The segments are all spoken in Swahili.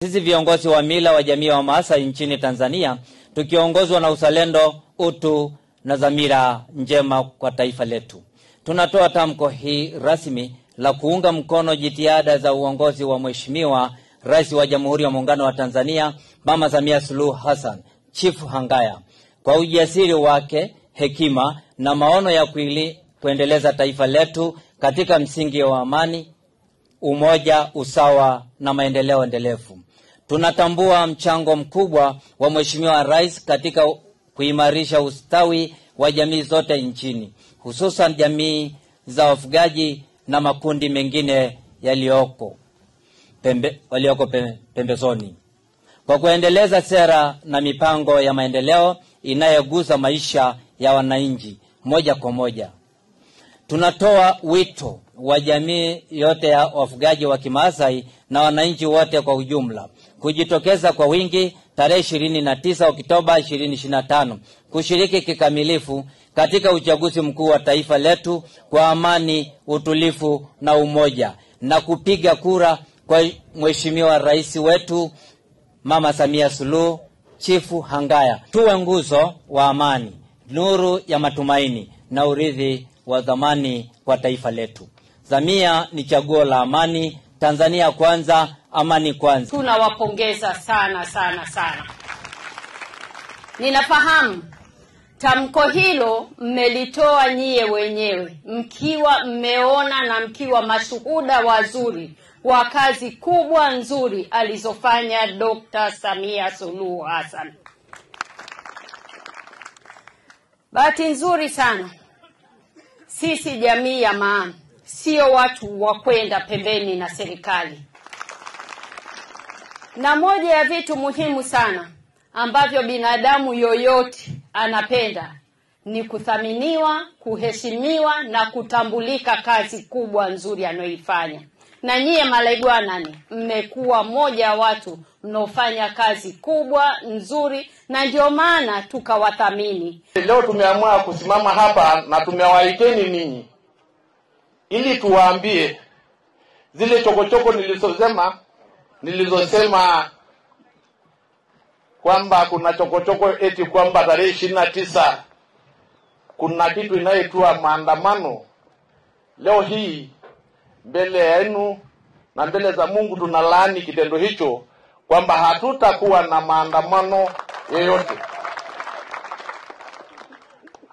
Sisi viongozi wa mila wa jamii wa Maasai nchini Tanzania tukiongozwa na uzalendo, utu na dhamira njema kwa taifa letu, tunatoa tamko hii rasmi la kuunga mkono jitihada za uongozi wa Mheshimiwa Rais wa Jamhuri ya Muungano wa Tanzania Mama Samia Suluhu Hassan Chifu Hangaya kwa ujasiri wake, hekima na maono ya kuendeleza taifa letu katika msingi wa amani, umoja, usawa na maendeleo endelevu. Tunatambua mchango mkubwa wa Mheshimiwa Rais katika kuimarisha ustawi wa jamii zote nchini, hususan jamii za wafugaji na makundi mengine walioko pembezoni, kwa kuendeleza sera na mipango ya maendeleo inayogusa maisha ya wananchi moja kwa moja. Tunatoa wito wa jamii yote ya wafugaji wa Kimaasai na wananchi wote kwa ujumla kujitokeza kwa wingi tarehe 29 Oktoba 2025 kushiriki kikamilifu katika uchaguzi mkuu wa taifa letu kwa amani, utulivu na umoja, na kupiga kura kwa Mheshimiwa Rais wetu Mama Samia Suluhu Chifu Hangaya. Tuwe nguzo wa amani, nuru ya matumaini na urithi wa zamani kwa taifa letu. Samia ni chaguo la amani. Tanzania kwanza, amani kwanza. Tunawapongeza sana sana sana. Ninafahamu tamko hilo mmelitoa nyie wenyewe, mkiwa mmeona na mkiwa mashuhuda wazuri wa kazi kubwa nzuri alizofanya Dr. Samia Suluhu Hassan. Bahati nzuri sana, sisi jamii ya Maa sio watu wa kwenda pembeni na serikali. Na moja ya vitu muhimu sana ambavyo binadamu yoyote anapenda ni kuthaminiwa, kuheshimiwa na kutambulika kazi kubwa nzuri anayoifanya. Na nyie Malaigwanani mmekuwa moja wa watu mnaofanya kazi kubwa nzuri, na ndio maana tukawathamini. Leo tumeamua kusimama hapa na tumewaiteni ninyi ili tuwaambie zile chokochoko nilizosema kwamba kuna chokochoko eti kwamba tarehe 29 kuna kitu inaitwa maandamano. Leo hii mbele yenu na mbele za Mungu tunalaani kitendo hicho, kwamba hatutakuwa na maandamano yoyote.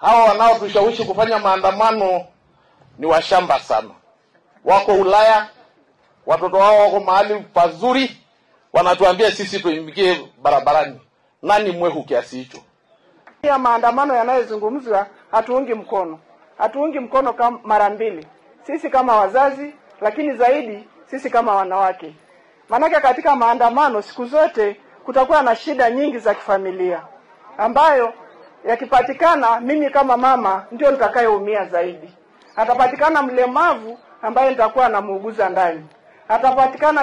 Hawa wanaotushawishi kufanya maandamano ni washamba sana. Wako Ulaya, watoto wao wako mahali pazuri, wanatuambia sisi tuingie barabarani. Nani mwehu kiasi hicho? Ya maandamano yanayozungumzwa hatuungi mkono. Hatuungi mkono kama mara mbili. Sisi kama wazazi, lakini zaidi sisi kama wanawake. Manake katika maandamano siku zote kutakuwa na shida nyingi za kifamilia, ambayo yakipatikana mimi kama mama ndio nitakayeumia zaidi. Atapatikana mlemavu ambaye nitakuwa namuuguza ndani. Atapatikana